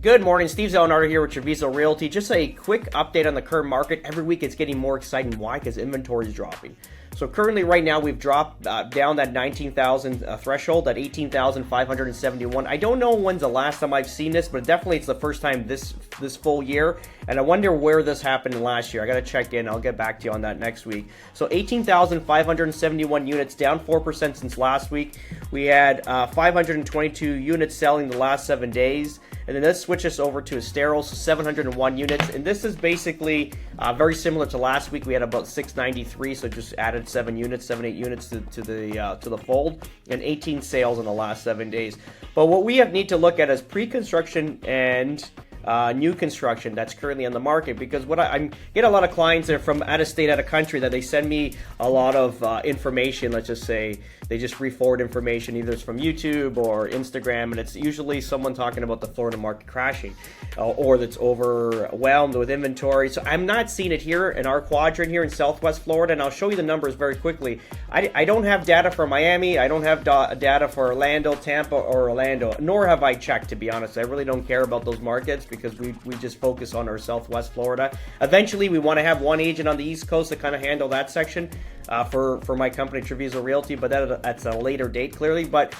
Good morning, Steve Zelenardo here with Treviso Realty. Just a quick update on the current market. Every week it's getting more exciting. Why? Because inventory is dropping. So currently right now we've dropped down that 19,000 threshold at 18,571. I don't know when's the last time I've seen this, but definitely it's the first time this full year. And I wonder where this happened last year. I got to check in. I'll get back to you on that next week. So 18,571 units, down 4% since last week. We had 522 units selling the last 7 days. And then this switches over to Estero, so 701 units. And this is basically very similar to last week. We had about 693, so just added 8 units to the fold, and 18 sales in the last 7 days. But what we need to look at is pre-construction and new construction that's currently on the market, because what I get a lot of clients that are from out of state, out of country, that they send me a lot of information. Let's just say they just re-forward information, either it's from YouTube or Instagram, and it's usually someone talking about the Florida market crashing or that's overwhelmed with inventory. So I'm not seeing it here in our quadrant here in Southwest Florida, and I'll show you the numbers very quickly. I don't have data for Miami, I don't have data for Orlando, Tampa, or Orlando, nor have I checked, to be honest. I really don't care about those markets because we just focus on our Southwest Florida. Eventually we want to have one agent on the East Coast to kind of handle that section for my company Treviso Realty, but that's a later date clearly. But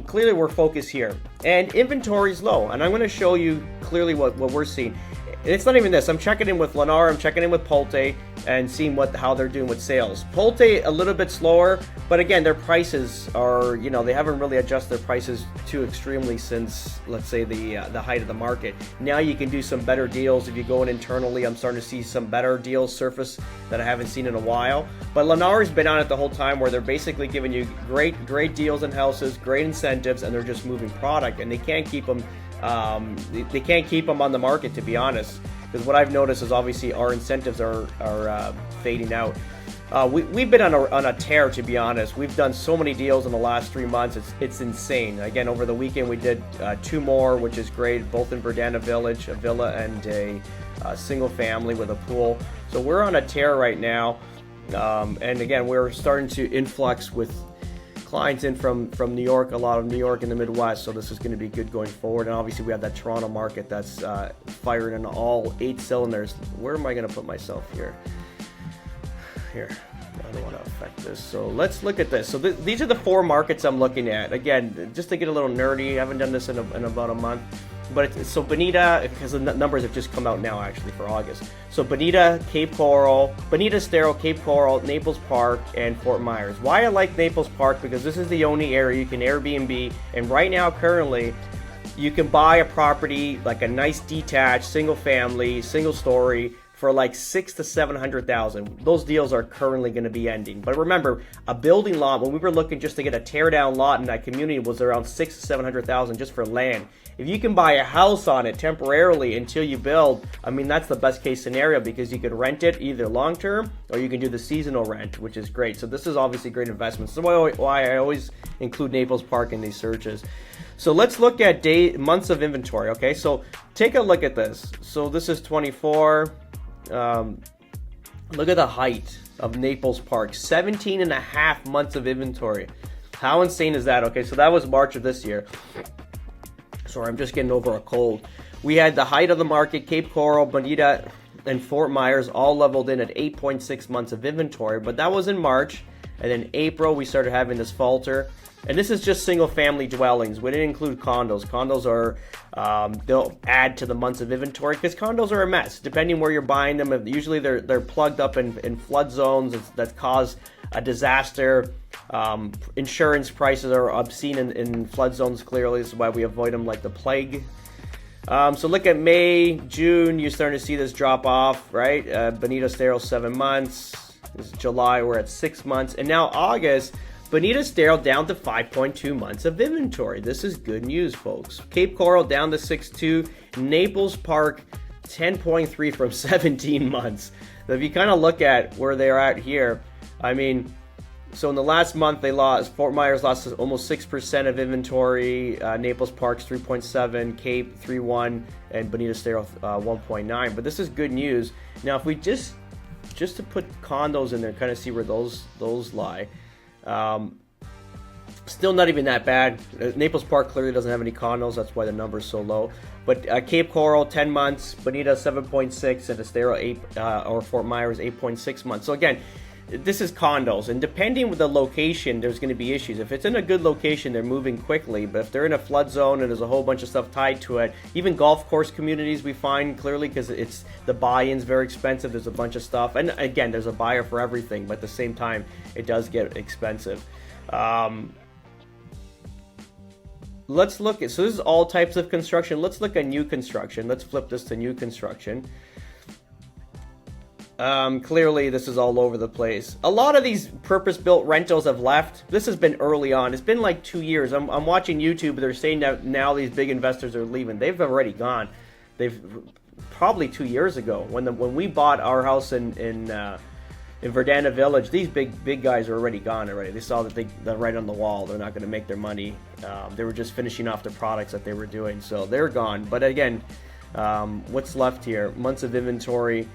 clearly we're focused here, and inventory is low, and I'm going to show you clearly what we're seeing. It's not even this. I'm checking in with Lennar, I'm checking in with Pulte, and seeing how they're doing with sales. Pulte a little bit slower, but again, their prices are, they haven't really adjusted their prices too extremely since, let's say, the height of the market. Now you can do some better deals if you go in internally. I'm starting to see some better deals surface that I haven't seen in a while. But Lennar's been on it the whole time, where they're basically giving you great deals in houses, great incentives, and they're just moving product, and they can't keep them. They can't keep them on the market, to be honest, because what I've noticed is obviously our incentives are fading out. We've been on a tear, to be honest. We've done so many deals in the last 3 months. It's insane. Again, over the weekend we did 2 more, which is great, both in Verdana Village, a villa and a single family with a pool. So we're on a tear right now, and again, we're starting to influx with clients in from New York, a lot of New York and the Midwest, so this is going to be good going forward. And obviously we have that Toronto market that's firing in all 8 cylinders. Where am I going to put myself here? Here, I don't want to affect this, so let's look at this. So these are the 4 markets I'm looking at. Again, just to get a little nerdy, I haven't done this in about a month. But so Bonita, because the numbers have just come out now actually for August. So Bonita, Cape Coral, Bonita, Estero, Cape Coral, Naples Park, and Fort Myers. Why I like Naples Park? Because this is the only area you can Airbnb, and right now currently you can buy a property like a nice detached, single family, single story for like $600,000 to $700,000. Those deals are currently going to be ending. But remember, a building lot, when we were looking just to get a tear down lot in that community, was around $600,000 to $700,000 just for land. If you can buy a house on it temporarily until you build, I mean, that's the best case scenario, because you could rent it either long term or you can do the seasonal rent, which is great. So this is obviously great investment. So why I always include Naples Park in these searches. So let's look at months of inventory. Okay, so take a look at this. So this is 24. Look at the height of Naples Park, 17 and a half months of inventory. How insane is that? Okay, so that was March of this year. Sorry, I'm just getting over a cold. We had the height of the market, Cape Coral, Bonita, and Fort Myers all leveled in at 8.6 months of inventory, but that was in March. And then April, we started having this falter. And this is just single family dwellings. We didn't include condos. Condos are, they'll add to the months of inventory, because condos are a mess. Depending where you're buying them, usually they're plugged up in flood zones that cause a disaster. Insurance prices are obscene in flood zones, clearly. This is why we avoid them like the plague. So look at May, June, you're starting to see this drop off, right? Bonita, Estero, 7 months. This is July, we're at 6 months. And now August, Bonita, Estero down to 5.2 months of inventory. This is good news, folks. Cape Coral down to 6.2. Naples Park 10.3 from 17 months. So if you kind of look at where they're at here, I mean, so in the last month Fort Myers lost almost 6% of inventory. Naples Park's 3.7, Cape 3.1, and Bonita, Estero 1.9. But this is good news. Now, if we just to put condos in there, kind of see where those lie. Still not even that bad. Naples Park clearly doesn't have any condos. That's why the number is so low. But Cape Coral 10 months, Bonita 7.6, and Estero 8 or Fort Myers 8.6 months. So again, this is condos, and depending with the location, there's going to be issues. If it's in a good location, they're moving quickly, but if they're in a flood zone and there's a whole bunch of stuff tied to it, even golf course communities we find clearly, because it's the buy-in's very expensive, there's a bunch of stuff, and again, there's a buyer for everything, but at the same time, it does get expensive. Let's look at, so this is all types of construction. Let's look at new construction. Let's flip this to new construction. Clearly this is all over the place. A lot of these purpose-built rentals have left. This has been early on. It's been like 2 years. I'm watching YouTube. They're saying that now these big investors are leaving. They've already gone. They've probably 2 years ago when we bought our house in Verdana Village. These big guys are already gone already. They saw that they're right on the wall. They're not going to make their money. They were just finishing off the products that they were doing, so they're gone. But again, what's left here? Months of inventory.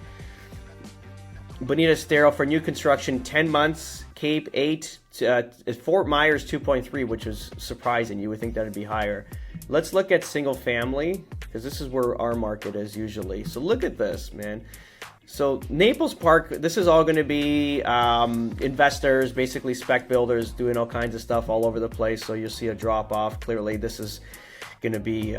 Bonita Estero for new construction 10 months, Cape 8, Fort Myers 2.3, which is surprising. You would think that would be higher. Let's look at single family, because this is where our market is usually. So look at this, man. So Naples Park, this is all going to be investors, basically spec builders doing all kinds of stuff all over the place. So you'll see a drop off. Clearly this is going to be,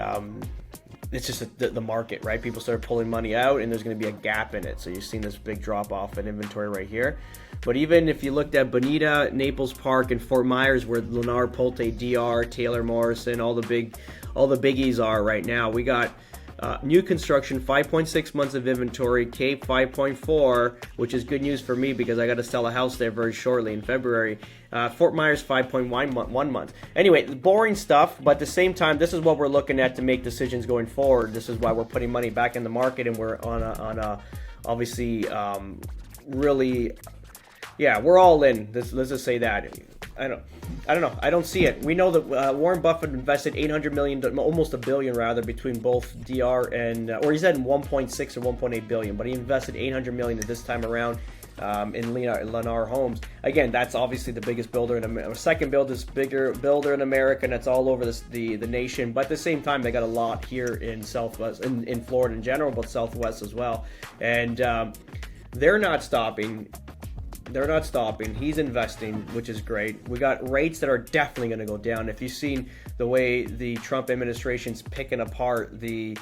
it's just the market, right? People start pulling money out and there's going to be a gap in it. So you've seen this big drop off in inventory right here. But even if you looked at Bonita, Naples Park, and Fort Myers, where Lennar, Pulte, DR, Taylor Morrison, all the biggies are right now, we got new construction, 5.6 months of inventory, Cape 5.4, which is good news for me because I got to sell a house there very shortly in February. Fort Myers 5.1 months. Anyway, boring stuff, but at the same time, this is what we're looking at to make decisions going forward. This is why we're putting money back in the market, and we're on a obviously really, yeah, we're all in. Let's just say that. I don't know. I don't see it. We know that Warren Buffett invested $800 million, almost $1 billion rather, between both DR and, or he said 1.6 or 1.8 billion, but he invested $800 million at this time around in Lennar Homes. Again, that's obviously the biggest builder in America, second bigger builder in America, and that's all over the nation. But at the same time, they got a lot here in Southwest, in Florida in general, but Southwest as well, and they're not stopping. They're not stopping. He's investing, which is great. We got rates that are definitely going to go down. If you've seen the way the Trump administration's picking apart the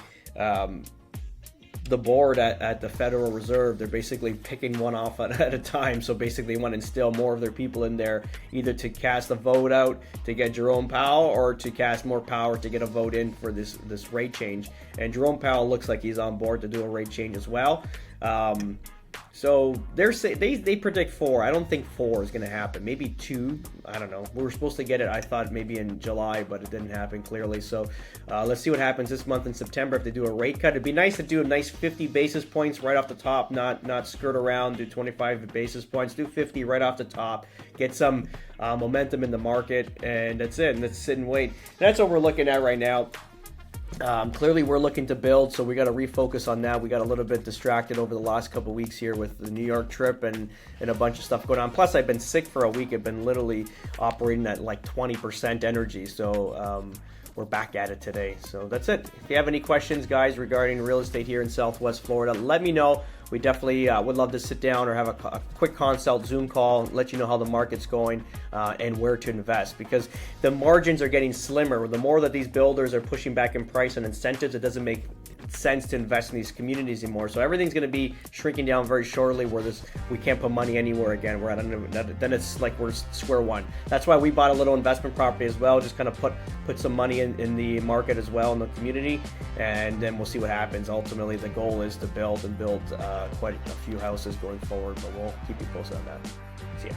board at the Federal Reserve, they're basically picking one off at a time. So basically, they want to instill more of their people in there, either to cast a vote out to get Jerome Powell, or to cast more power to get a vote in for this rate change. And Jerome Powell looks like he's on board to do a rate change as well. So they predict 4. I don't think 4 is going to happen. Maybe 2. I don't know. We were supposed to get it, I thought, maybe in July, but it didn't happen clearly. So let's see what happens this month in September if they do a rate cut. It'd be nice to do a nice 50 basis points right off the top, not skirt around, do 25 basis points, do 50 right off the top, get some momentum in the market, and that's it. And let's sit and wait. That's what we're looking at right now. Clearly we're looking to build, so we got to refocus on that. We got a little bit distracted over the last couple weeks here with the New York trip and a bunch of stuff going on. Plus, I've been sick for a week. I've been literally operating at like 20% energy, so we're back at it today. So that's it. If you have any questions, guys, regarding real estate here in Southwest Florida, let me know. We definitely would love to sit down or have a quick consult, Zoom call, let you know how the market's going and where to invest, because the margins are getting slimmer. The more that these builders are pushing back in price and incentives, it doesn't make sense to invest in these communities anymore. So everything's going to be shrinking down very shortly, where we can't put money anywhere again. Then it's like we're square one. That's why we bought a little investment property as well, just kind of put some money in the market as well in the community, and then we'll see what happens. Ultimately, the goal is to build quite a few houses going forward, but we'll keep you posted on that. See ya.